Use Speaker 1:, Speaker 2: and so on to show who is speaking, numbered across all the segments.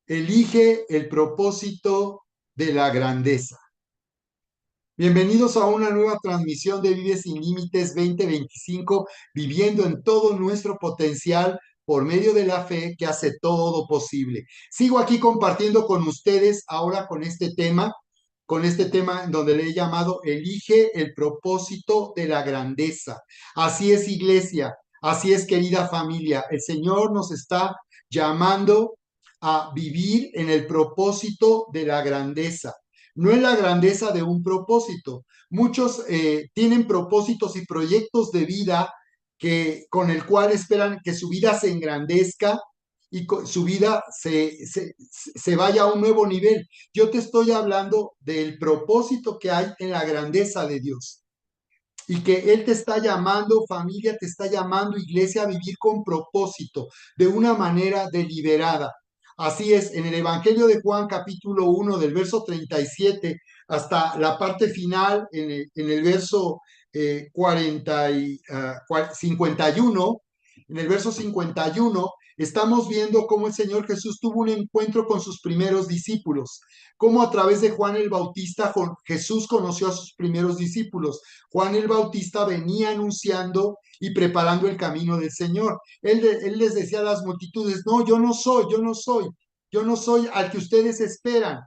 Speaker 1: Elige el propósito de la grandeza. Bienvenidos a una nueva transmisión de Vive Sin Límites 2025, viviendo en todo nuestro potencial por medio de la fe que hace todo posible. Sigo aquí compartiendo con ustedes ahora con este tema en donde le he llamado Elige el propósito de la grandeza. Así es, iglesia, así es, querida familia. El Señor nos está llamando a vivir en el propósito de la grandeza. No es la grandeza de un propósito. Muchos tienen propósitos y proyectos de vida con el cual esperan que su vida se engrandezca y su vida se vaya a un nuevo nivel. Yo te estoy hablando del propósito que hay en la grandeza de Dios y que Él te está llamando, familia, te está llamando, iglesia, a vivir con propósito, de una manera deliberada. Así es, en el Evangelio de Juan, capítulo 1, del verso 37 hasta la parte final, en el verso 51, en el verso 51, estamos viendo cómo el Señor Jesús tuvo un encuentro con sus primeros discípulos, cómo a través de Juan el Bautista Jesús conoció a sus primeros discípulos. Juan el Bautista venía anunciando y preparando el camino del Señor. Él les decía a las multitudes, no, yo no soy al que ustedes esperan.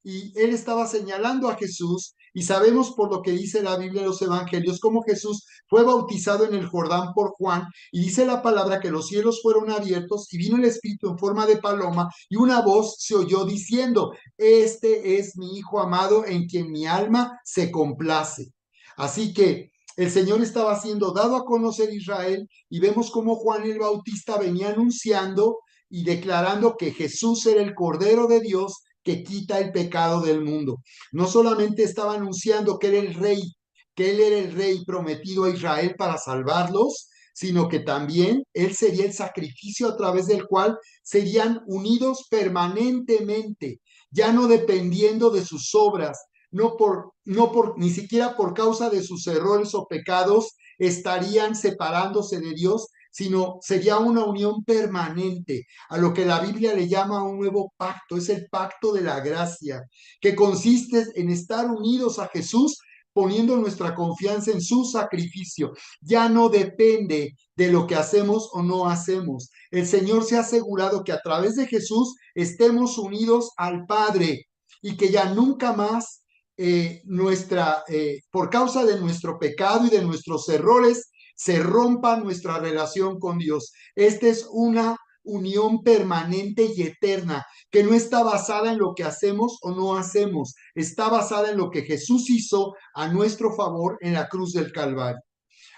Speaker 1: Y él estaba señalando a Jesús y sabemos por lo que dice la Biblia de los Evangelios, cómo Jesús fue bautizado en el Jordán por Juan y dice la palabra que los cielos fueron abiertos y vino el Espíritu en forma de paloma y una voz se oyó diciendo, este es mi Hijo amado en quien mi alma se complace. Así que el Señor estaba siendo dado a conocer Israel y vemos cómo Juan el Bautista venía anunciando y declarando que Jesús era el Cordero de Dios que quita el pecado del mundo. No solamente estaba anunciando que era el rey, que él era el rey prometido a Israel para salvarlos, sino que también él sería el sacrificio a través del cual serían unidos permanentemente, ya no dependiendo de sus obras, ni siquiera por causa de sus errores o pecados estarían separándose de Dios, sino sería una unión permanente, a lo que la Biblia le llama un nuevo pacto, es el pacto de la gracia, que consiste en estar unidos a Jesús, poniendo nuestra confianza en su sacrificio. Ya no depende de lo que hacemos o no hacemos. El Señor se ha asegurado que a través de Jesús estemos unidos al Padre y que ya nunca más por causa de nuestro pecado y de nuestros errores, se rompa nuestra relación con Dios. Esta es una unión permanente y eterna, que no está basada en lo que hacemos o no hacemos, está basada en lo que Jesús hizo a nuestro favor en la cruz del Calvario.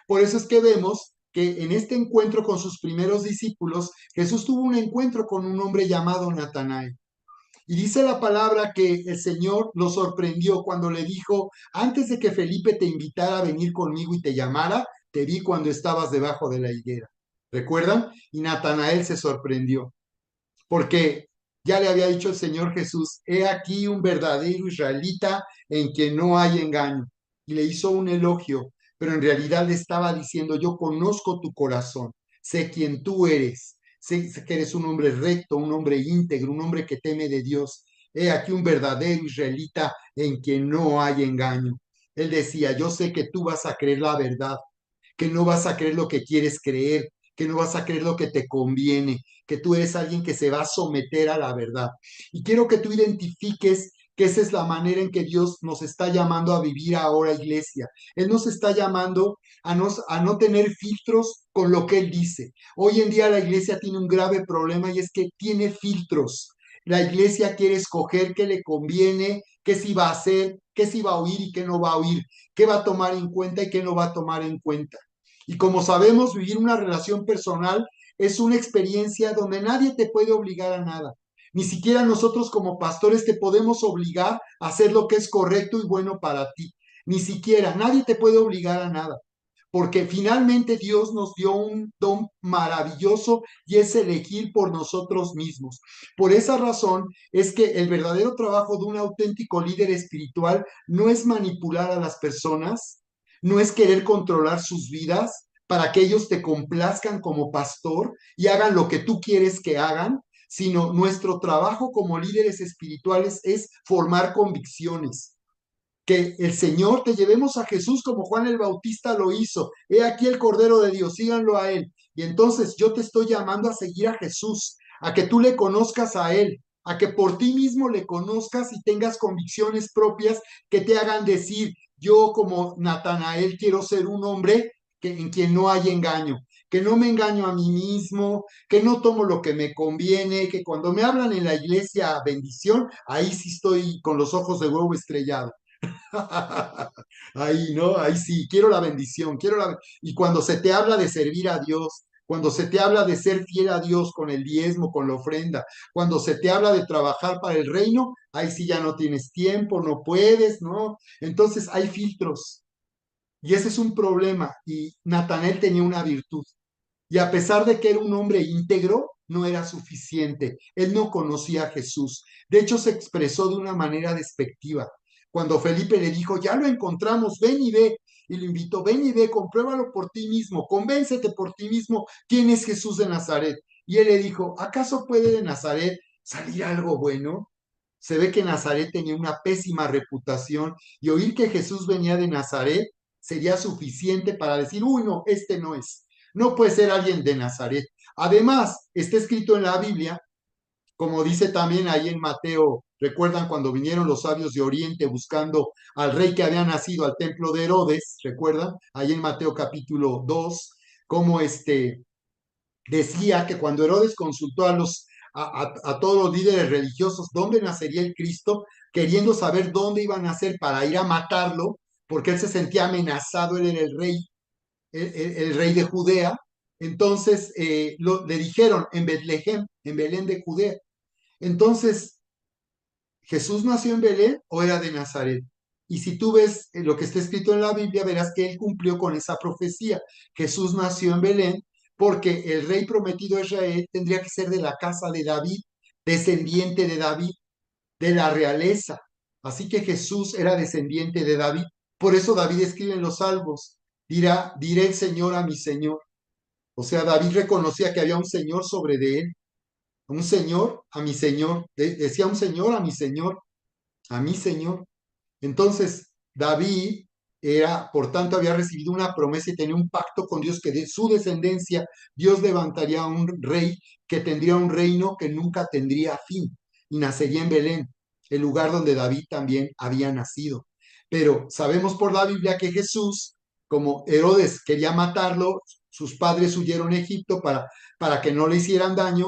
Speaker 1: Por eso es que vemos que en este encuentro con sus primeros discípulos, Jesús tuvo un encuentro con un hombre llamado Natanael. Y dice la palabra que el Señor lo sorprendió cuando le dijo, antes de que Felipe te invitara a venir conmigo y te llamara, te vi cuando estabas debajo de la higuera. ¿Recuerdan? Y Natanael se sorprendió, porque ya le había dicho el Señor Jesús, he aquí un verdadero israelita en quien no hay engaño. Y le hizo un elogio, pero en realidad le estaba diciendo, yo conozco tu corazón, sé quién tú eres, sé que eres un hombre recto, un hombre íntegro, un hombre que teme de Dios. He aquí un verdadero israelita en quien no hay engaño. Él decía, yo sé que tú vas a creer la verdad, que no vas a creer lo que quieres creer, que no vas a creer lo que te conviene, que tú eres alguien que se va a someter a la verdad. Y quiero que tú identifiques que esa es la manera en que Dios nos está llamando a vivir ahora, iglesia. Él nos está llamando a no tener filtros con lo que Él dice. Hoy en día la iglesia tiene un grave problema y es que tiene filtros. La iglesia quiere escoger qué le conviene, qué sí va a hacer, qué sí va a oír y qué no va a oír, qué va a tomar en cuenta y qué no va a tomar en cuenta. Y como sabemos, vivir una relación personal es una experiencia donde nadie te puede obligar a nada. Ni siquiera nosotros como pastores te podemos obligar a hacer lo que es correcto y bueno para ti. Ni siquiera, nadie te puede obligar a nada. Porque finalmente Dios nos dio un don maravilloso y es elegir por nosotros mismos. Por esa razón es que el verdadero trabajo de un auténtico líder espiritual no es manipular a las personas, no es querer controlar sus vidas para que ellos te complazcan como pastor y hagan lo que tú quieres que hagan, sino nuestro trabajo como líderes espirituales es formar convicciones. Que el Señor te llevemos a Jesús como Juan el Bautista lo hizo. He aquí el Cordero de Dios, síganlo a Él. Y entonces yo te estoy llamando a seguir a Jesús, a que tú le conozcas a Él, a que por ti mismo le conozcas y tengas convicciones propias que te hagan decir, yo como Natanael quiero ser un hombre en quien no hay engaño, que no me engaño a mí mismo, que no tomo lo que me conviene, que cuando me hablan en la iglesia bendición, ahí sí estoy con los ojos de huevo estrellado. Ahí, ¿no? Ahí sí, quiero la bendición, Y cuando se te habla de servir a Dios, cuando se te habla de ser fiel a Dios con el diezmo, con la ofrenda, cuando se te habla de trabajar para el reino, ahí sí ya no tienes tiempo, no puedes, ¿no? Entonces hay filtros. Y ese es un problema. Y Natanael tenía una virtud. Y a pesar de que era un hombre íntegro, no era suficiente. Él no conocía a Jesús. De hecho, se expresó de una manera despectiva. Cuando Felipe le dijo, ya lo encontramos, ven y ve, y lo invitó, ven y ve, compruébalo por ti mismo, convéncete por ti mismo quién es Jesús de Nazaret. Y él le dijo, ¿acaso puede de Nazaret salir algo bueno? Se ve que Nazaret tenía una pésima reputación y oír que Jesús venía de Nazaret sería suficiente para decir, uy, no, este no es. No puede ser alguien de Nazaret. Además, está escrito en la Biblia, como dice también ahí en Mateo, recuerdan cuando vinieron los sabios de Oriente buscando al rey que había nacido al templo de Herodes, recuerdan, ahí en Mateo capítulo 2, como decía que cuando Herodes consultó a todos los líderes religiosos dónde nacería el Cristo, queriendo saber dónde iba a nacer para ir a matarlo, porque él se sentía amenazado, él era el rey, el rey de Judea. Entonces le dijeron en Betlehem, en Belén de Judea. Entonces, ¿Jesús nació en Belén o era de Nazaret? Y si tú ves lo que está escrito en la Biblia, verás que él cumplió con esa profecía. Jesús nació en Belén porque el rey prometido de Israel tendría que ser de la casa de David, descendiente de David, de la realeza. Así que Jesús era descendiente de David. Por eso David escribe en los Salmos, diré el Señor a mi Señor. O sea, David reconocía que había un Señor sobre de él, un Señor a mi Señor. Decía un Señor a mi Señor, a mi Señor. Entonces, David era, por tanto, había recibido una promesa y tenía un pacto con Dios que de su descendencia Dios levantaría a un rey que tendría un reino que nunca tendría fin y nacería en Belén, el lugar donde David también había nacido. Pero sabemos por la Biblia que Jesús, como Herodes quería matarlo, sus padres huyeron a Egipto para que no le hicieran daño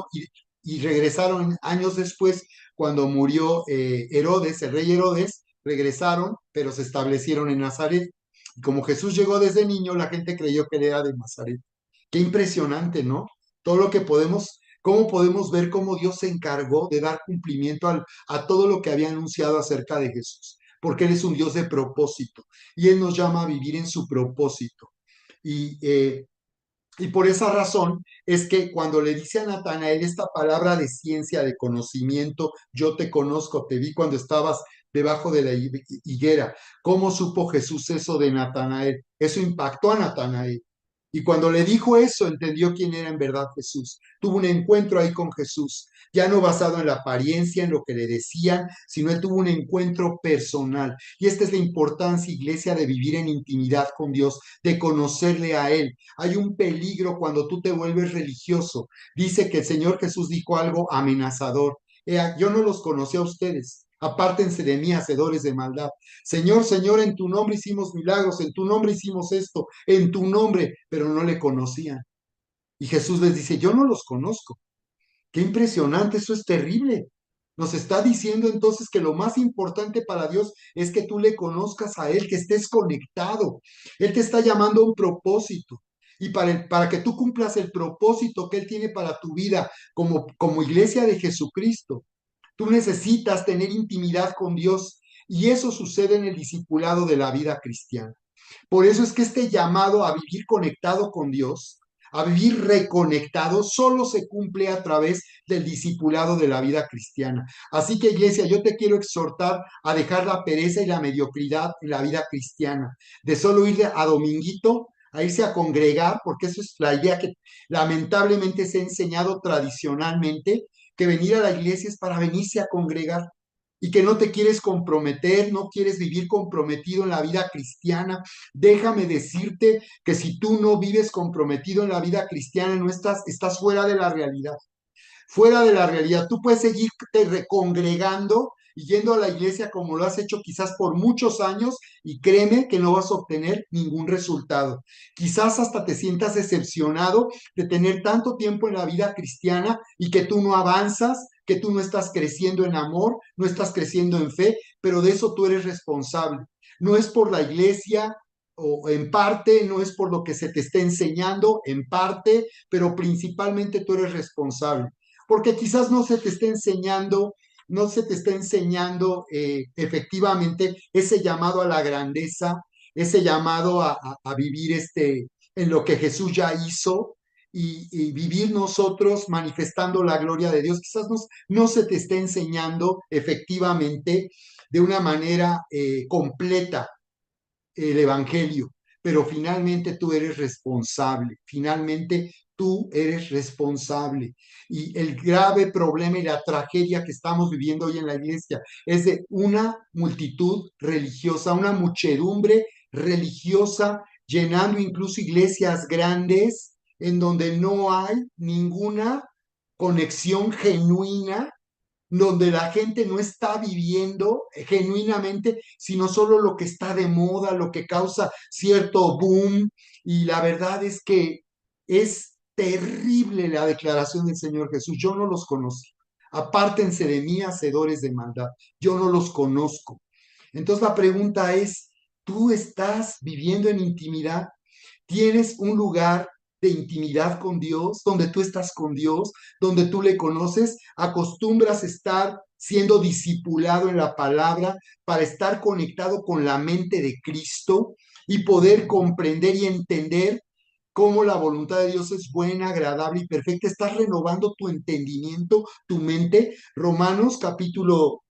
Speaker 1: y regresaron años después cuando murió Herodes, el rey Herodes, regresaron, pero se establecieron en Nazaret. Y como Jesús llegó desde niño, la gente creyó que él era de Nazaret. Qué impresionante, ¿no? Todo lo que podemos, cómo podemos ver cómo Dios se encargó de dar cumplimiento a todo lo que había anunciado acerca de Jesús, porque Él es un Dios de propósito y Él nos llama a vivir en su propósito. Y y por esa razón es que cuando le dice a Natanael esta palabra de ciencia, de conocimiento, yo te conozco, te vi cuando estabas debajo de la higuera. ¿Cómo supo Jesús eso de Natanael? Eso impactó a Natanael. Y cuando le dijo eso, entendió quién era en verdad Jesús. Tuvo un encuentro ahí con Jesús, ya no basado en la apariencia, en lo que le decían, sino él tuvo un encuentro personal. Y esta es la importancia, iglesia, de vivir en intimidad con Dios, de conocerle a Él. Hay un peligro cuando tú te vuelves religioso. Dice que el Señor Jesús dijo algo amenazador. Yo no los conocí a ustedes. Apártense de mí, hacedores de maldad. Señor, Señor, en tu nombre hicimos milagros, en tu nombre hicimos esto, en tu nombre, pero no le conocían. Y Jesús les dice, yo no los conozco. Qué impresionante, eso es terrible. Nos está diciendo entonces que lo más importante para Dios es que tú le conozcas a Él, que estés conectado. Él te está llamando a un propósito. Y para que tú cumplas el propósito que Él tiene para tu vida como iglesia de Jesucristo, tú necesitas tener intimidad con Dios. Y eso sucede en el discipulado de la vida cristiana. Por eso es que este llamado a vivir conectado con Dios, a vivir reconectado, solo se cumple a través del discipulado de la vida cristiana. Así que, iglesia, yo te quiero exhortar a dejar la pereza y la mediocridad en la vida cristiana, de solo ir a dominguito, a irse a congregar, porque eso es la idea que lamentablemente se ha enseñado tradicionalmente, que venir a la iglesia es para venirse a congregar y que no te quieres comprometer, no quieres vivir comprometido en la vida cristiana. Déjame decirte que si tú no vives comprometido en la vida cristiana, no estás fuera de la realidad, fuera de la realidad. Tú puedes seguirte recongregando y yendo a la iglesia como lo has hecho quizás por muchos años y créeme que no vas a obtener ningún resultado. Quizás hasta te sientas decepcionado de tener tanto tiempo en la vida cristiana y que tú no avanzas, que tú no estás creciendo en amor, no estás creciendo en fe, pero de eso tú eres responsable. No es por la iglesia, o en parte, no es por lo que se te esté enseñando, en parte, pero principalmente tú eres responsable porque quizás no se te esté enseñando, no se te esté enseñando efectivamente ese llamado a la grandeza, ese llamado a vivir en lo que Jesús ya hizo y vivir nosotros manifestando la gloria de Dios. Quizás no se te esté enseñando efectivamente de una manera completa el Evangelio, pero finalmente tú eres responsable, finalmente tú eres responsable. Y el grave problema y la tragedia que estamos viviendo hoy en la iglesia es de una multitud religiosa, una muchedumbre religiosa, llenando incluso iglesias grandes en donde no hay ninguna conexión genuina donde la gente no está viviendo genuinamente, sino solo lo que está de moda, lo que causa cierto boom. Y la verdad es que es terrible la declaración del Señor Jesús. Yo no los conozco. Apártense de mí, hacedores de maldad. Yo no los conozco. Entonces la pregunta es, ¿tú estás viviendo en intimidad? ¿Tienes un lugar de intimidad con Dios, donde tú estás con Dios, donde tú le conoces? ¿Acostumbras estar siendo discipulado en la palabra para estar conectado con la mente de Cristo y poder comprender y entender cómo la voluntad de Dios es buena, agradable y perfecta? ¿Estás renovando tu entendimiento, tu mente? Romanos capítulo,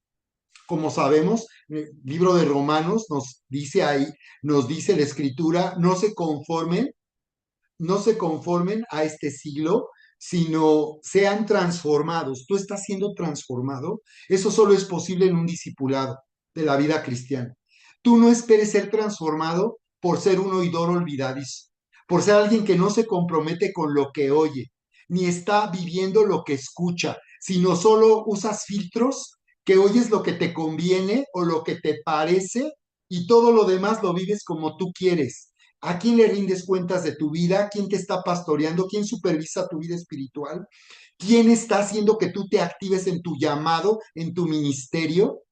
Speaker 1: como sabemos, el libro de Romanos nos dice ahí, nos dice la escritura, no se conformen a este siglo, sino sean transformados. Tú estás siendo transformado. Eso solo es posible en un discipulado de la vida cristiana. Tú no esperes ser transformado por ser un oidor olvidadizo, por ser alguien que no se compromete con lo que oye, ni está viviendo lo que escucha, sino solo usas filtros que oyes lo que te conviene o lo que te parece y todo lo demás lo vives como tú quieres. ¿A quién le rindes cuentas de tu vida? ¿Quién te está pastoreando? ¿Quién supervisa tu vida espiritual? ¿Quién está haciendo que tú te actives en tu llamado, en tu ministerio?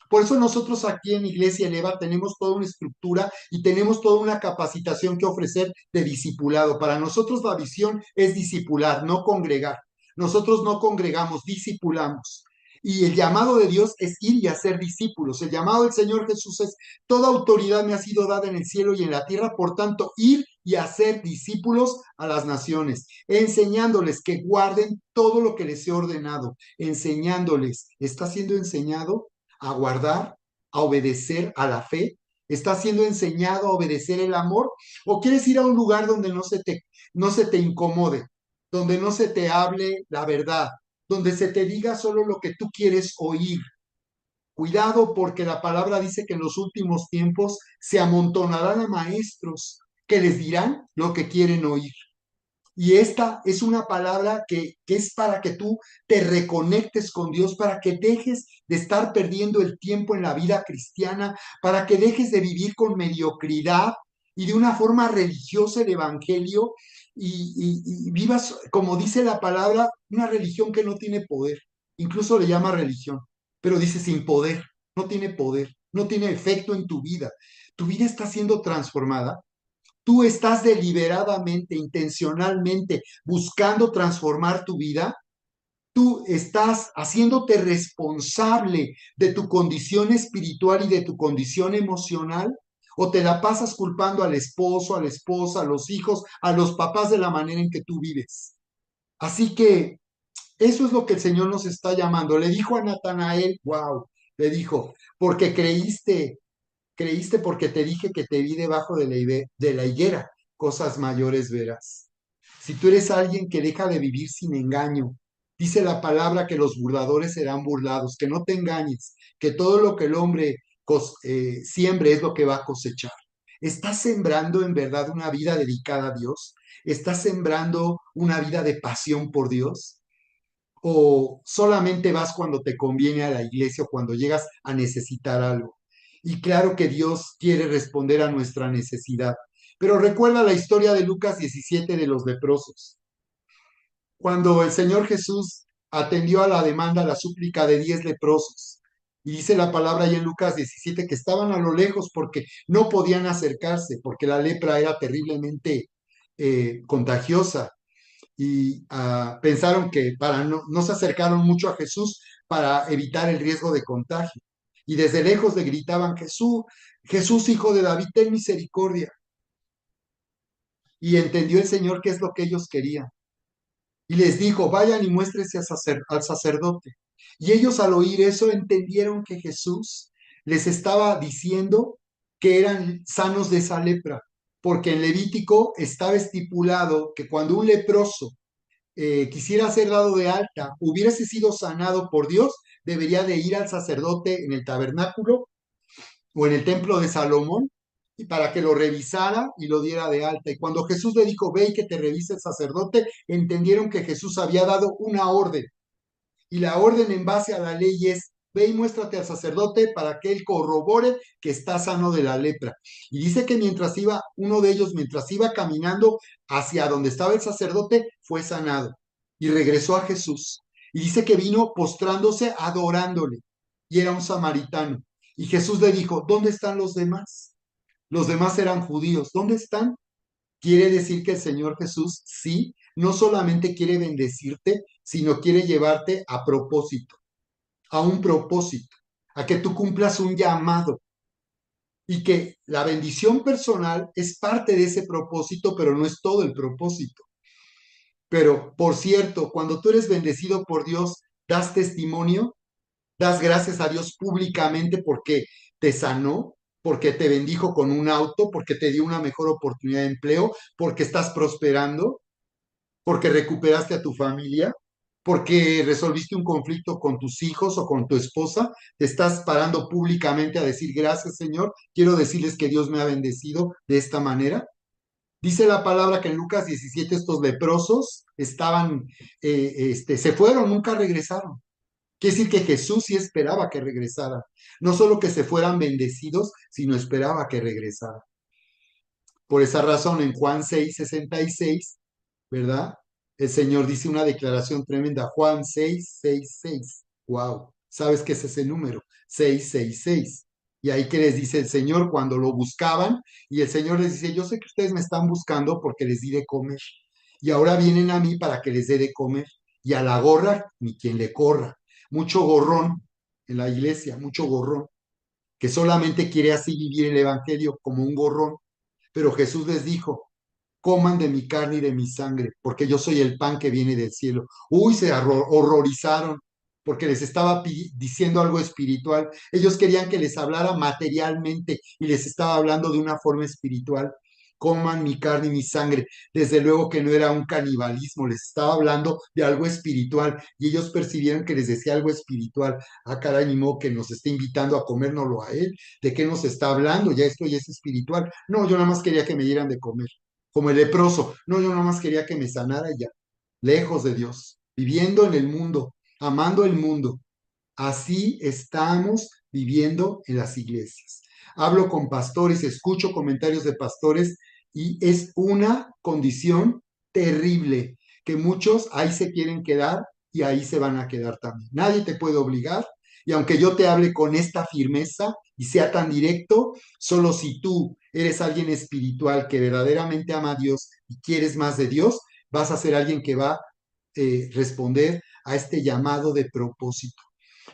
Speaker 1: Por eso nosotros aquí en Iglesia Eleva tenemos toda una estructura y tenemos toda una capacitación que ofrecer de discipulado. Para nosotros la visión es discipular, no congregar. Nosotros no congregamos, discipulamos. Y el llamado de Dios es ir y hacer discípulos. El llamado del Señor Jesús es, toda autoridad me ha sido dada en el cielo y en la tierra, por tanto, ir y hacer discípulos a las naciones, enseñándoles que guarden todo lo que les he ordenado, enseñándoles. ¿Está siendo enseñado a guardar, a obedecer a la fe? ¿Estás siendo enseñado a obedecer el amor? ¿O quieres ir a un lugar donde no se te incomode, donde no se te hable la verdad, donde se te diga solo lo que tú quieres oír? Cuidado porque la palabra dice que en los últimos tiempos se amontonarán a maestros que les dirán lo que quieren oír. Y esta es una palabra que es para que tú te reconectes con Dios, para que dejes de estar perdiendo el tiempo en la vida cristiana, para que dejes de vivir con mediocridad y de una forma religiosa el Evangelio y vivas, como dice la palabra, una religión que no tiene poder. Incluso le llama religión, pero dice sin poder, no tiene efecto en tu vida. Tu vida está siendo transformada. Tú estás deliberadamente, intencionalmente buscando transformar tu vida. Tú estás haciéndote responsable de tu condición espiritual y de tu condición emocional. O te la pasas culpando al esposo, a la esposa, a los hijos, a los papás de la manera en que tú vives. Así que eso es lo que el Señor nos está llamando. Le dijo a Natanael, wow, le dijo, porque creíste porque te dije que te vi debajo de la higuera, cosas mayores verás. Si tú eres alguien que deja de vivir sin engaño, Dice la palabra que los burladores serán burlados, que no te engañes, que todo lo que el hombre siembre es lo que va a cosechar. ¿Estás sembrando en verdad una vida dedicada a Dios? ¿Estás sembrando una vida de pasión por Dios? ¿O solamente vas cuando te conviene a la iglesia o cuando llegas a necesitar algo? Y claro que Dios quiere responder a nuestra necesidad. Pero recuerda la historia de Lucas 17 de los leprosos, cuando el Señor Jesús atendió a la demanda, a la súplica de 10 leprosos. Y dice la palabra ahí en Lucas 17 que estaban a lo lejos porque no podían acercarse, porque la lepra era terriblemente contagiosa. Y pensaron que no se acercaron mucho a Jesús para evitar el riesgo de contagio. Y desde lejos le gritaban, Jesús, Jesús, hijo de David, ten misericordia. Y entendió el Señor qué es lo que ellos querían y les dijo, vayan y muéstrense al sacerdote. Y ellos al oír eso entendieron que Jesús les estaba diciendo que eran sanos de esa lepra, porque en Levítico estaba estipulado que cuando un leproso quisiera ser dado de alta, hubiese sido sanado por Dios, debería de ir al sacerdote en el tabernáculo o en el templo de Salomón y para que lo revisara y lo diera de alta. Y cuando Jesús le dijo, ve y que te revise el sacerdote, entendieron que Jesús había dado una orden. Y la orden en base a la ley es, ve y muéstrate al sacerdote para que él corrobore que está sano de la lepra. Y dice que mientras iba, uno de ellos, mientras iba caminando hacia donde estaba el sacerdote, fue sanado y regresó a Jesús. Y dice que vino postrándose, adorándole. Y era un samaritano. Y Jesús le dijo, ¿dónde están los demás? Los demás eran judíos. ¿Dónde están? Quiere decir que el Señor Jesús sí, no solamente quiere bendecirte, sino quiere llevarte a propósito, a un propósito, a que tú cumplas un llamado y que la bendición personal es parte de ese propósito, pero no es todo el propósito. Pero, por cierto, cuando tú eres bendecido por Dios, das testimonio, das gracias a Dios públicamente porque te sanó, porque te bendijo con un auto, porque te dio una mejor oportunidad de empleo, porque estás prosperando, porque recuperaste a tu familia, porque resolviste un conflicto con tus hijos o con tu esposa, te estás parando públicamente a decir gracias, Señor, quiero decirles que Dios me ha bendecido de esta manera. Dice la palabra que en Lucas 17 estos leprosos estaban, se fueron, nunca regresaron. Quiere decir que Jesús sí esperaba que regresaran. No solo que se fueran bendecidos, sino esperaba que regresaran. Por esa razón, en Juan 6:66, ¿verdad? El Señor dice una declaración tremenda. Juan 6:66. Wow. ¿Sabes qué es ese número? 666. Y ahí que les dice el Señor cuando lo buscaban, y el Señor les dice, yo sé que ustedes me están buscando porque les di de comer. Y ahora vienen a mí para que les dé de comer. Y a la gorra, ni quien le corra. Mucho gorrón en la iglesia, mucho gorrón, que solamente quiere así vivir el Evangelio como un gorrón. Pero Jesús les dijo, coman de mi carne y de mi sangre, porque yo soy el pan que viene del cielo. Uy, se horrorizaron porque les estaba diciendo algo espiritual. Ellos querían que les hablara materialmente y les estaba hablando de una forma espiritual. Coman mi carne y mi sangre. Desde luego que no era un canibalismo, les estaba hablando de algo espiritual y ellos percibieron que les decía algo espiritual. Ah, caray, ni modo que nos esté invitando a comérnoslo a él. ¿De qué nos está hablando? Ya esto ya es espiritual. No, yo nada más quería que me dieran de comer como el leproso. No, yo nada más quería que me sanara ya, lejos de Dios, viviendo en el mundo, amando el mundo. Así estamos viviendo en las iglesias. Hablo con pastores, escucho comentarios de pastores y es una condición terrible que muchos ahí se quieren quedar y ahí se van a quedar también. Nadie te puede obligar y aunque yo te hable con esta firmeza y sea tan directo, solo si tú eres alguien espiritual que verdaderamente ama a Dios y quieres más de Dios, vas a ser alguien que va a responder a este llamado de propósito.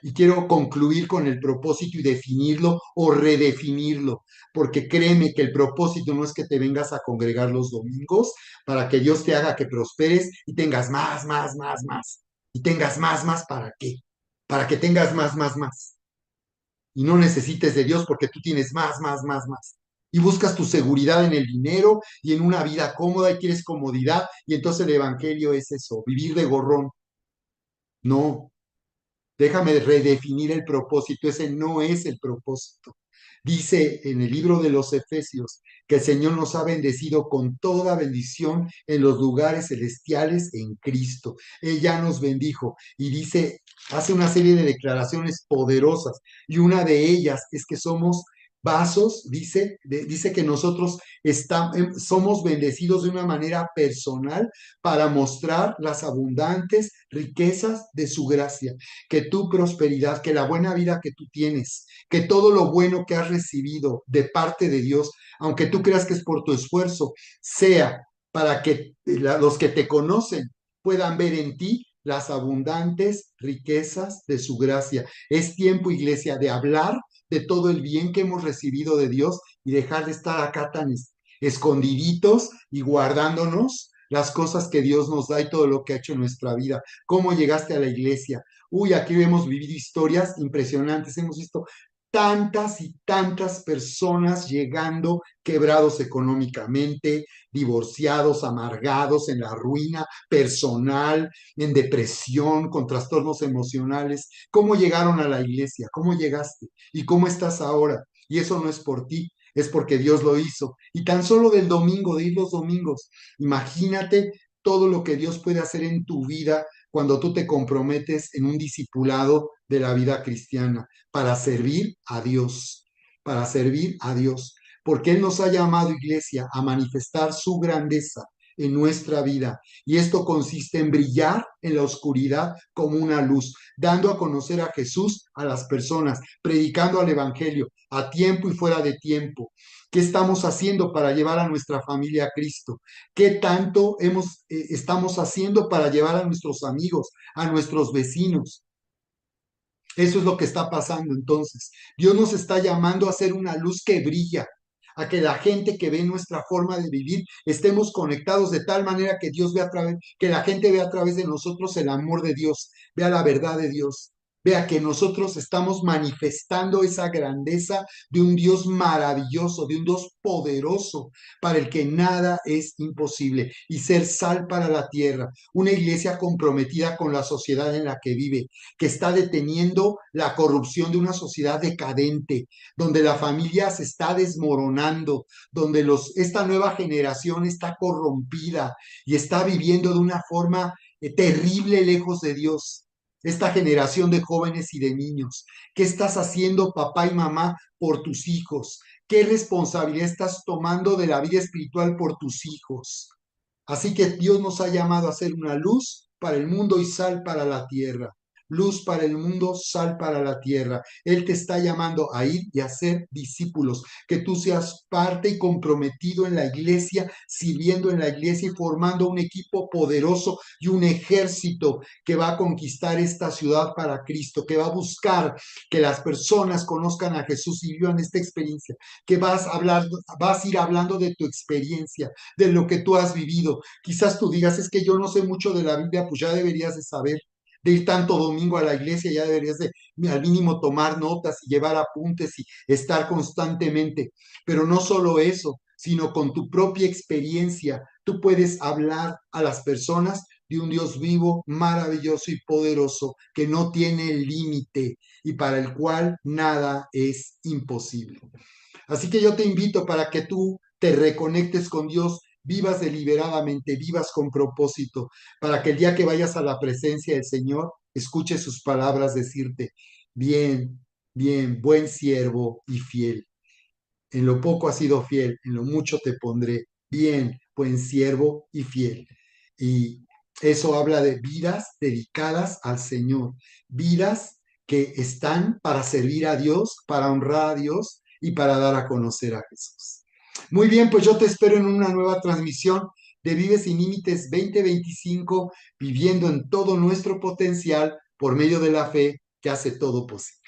Speaker 1: Y quiero concluir con el propósito y definirlo o redefinirlo, porque créeme que el propósito no es que te vengas a congregar los domingos para que Dios te haga que prosperes y tengas más, más, más, más. Y tengas más, más, ¿para qué? Para que tengas más, más, más. Y no necesites de Dios porque tú tienes más, más, más, más. Y buscas tu seguridad en el dinero y en una vida cómoda y quieres comodidad. Y entonces el Evangelio es eso, vivir de gorrón, No, déjame redefinir el propósito. Ese no es el propósito. Dice en el libro de los Efesios que el Señor nos ha bendecido con toda bendición en los lugares celestiales en Cristo. Él ya nos bendijo y dice, hace una serie de declaraciones poderosas y una de ellas es que somos vasos, dice que nosotros somos bendecidos de una manera personal para mostrar las abundantes riquezas de su gracia, que tu prosperidad, que la buena vida que tú tienes, que todo lo bueno que has recibido de parte de Dios, aunque tú creas que es por tu esfuerzo, sea para que los que te conocen puedan ver en ti las abundantes riquezas de su gracia. Es tiempo, iglesia, de hablar de todo el bien que hemos recibido de Dios y dejar de estar acá tan escondiditos y guardándonos las cosas que Dios nos da y todo lo que ha hecho en nuestra vida. ¿Cómo llegaste a la iglesia? Uy, aquí hemos vivido historias impresionantes, hemos visto tantas y tantas personas llegando quebrados económicamente, divorciados, amargados, en la ruina personal, en depresión, con trastornos emocionales. ¿Cómo llegaron a la iglesia? ¿Cómo llegaste? ¿Y cómo estás ahora? Y eso no es por ti, es porque Dios lo hizo. Y tan solo del domingo, de ir los domingos, imagínate todo lo que Dios puede hacer en tu vida cuando tú te comprometes en un discipulado de la vida cristiana para servir a Dios, para servir a Dios, porque Él nos ha llamado, iglesia, a manifestar su grandeza en nuestra vida. Y esto consiste en brillar en la oscuridad como una luz, dando a conocer a Jesús a las personas, predicando al Evangelio a tiempo y fuera de tiempo. ¿Qué estamos haciendo para llevar a nuestra familia a Cristo? ¿Qué tanto estamos haciendo para llevar a nuestros amigos, a nuestros vecinos? Eso es lo que está pasando entonces. Dios nos está llamando a ser una luz que brilla, a que la gente que ve nuestra forma de vivir estemos conectados de tal manera que Dios vea a través, que la gente vea a través de nosotros el amor de Dios, vea la verdad de Dios, vea que nosotros estamos manifestando esa grandeza de un Dios maravilloso, de un Dios poderoso, para el que nada es imposible, y ser sal para la tierra, una iglesia comprometida con la sociedad en la que vive, que está deteniendo la corrupción de una sociedad decadente, donde la familia se está desmoronando, donde esta nueva generación está corrompida y está viviendo de una forma terrible lejos de Dios. Esta generación de jóvenes y de niños. ¿Qué estás haciendo, papá y mamá, por tus hijos? ¿Qué responsabilidad estás tomando de la vida espiritual por tus hijos? Así que Dios nos ha llamado a ser una luz para el mundo y sal para la tierra. Luz para el mundo, sal para la tierra. Él te está llamando a ir y a ser discípulos, que tú seas parte y comprometido en la iglesia, sirviendo en la iglesia y formando un equipo poderoso y un ejército que va a conquistar esta ciudad para Cristo, que va a buscar que las personas conozcan a Jesús y vivan esta experiencia, que vas a ir hablando de tu experiencia, de lo que tú has vivido. Quizás tú digas, es que yo no sé mucho de la Biblia, pues ya deberías de saber. De ir tanto domingo a la iglesia, ya deberías de al mínimo tomar notas y llevar apuntes y estar constantemente. Pero no solo eso, sino con tu propia experiencia, tú puedes hablar a las personas de un Dios vivo, maravilloso y poderoso, que no tiene límite y para el cual nada es imposible. Así que yo te invito para que tú te reconectes con Dios, vivas deliberadamente, vivas con propósito, para que el día que vayas a la presencia del Señor, escuches sus palabras decirte, bien, bien, buen siervo y fiel. En lo poco has sido fiel, en lo mucho te pondré. Bien, buen siervo y fiel. Y eso habla de vidas dedicadas al Señor, vidas que están para servir a Dios, para honrar a Dios y para dar a conocer a Jesús. Muy bien, pues yo te espero en una nueva transmisión de Vive sin Límites 2025, viviendo en todo nuestro potencial por medio de la fe que hace todo posible.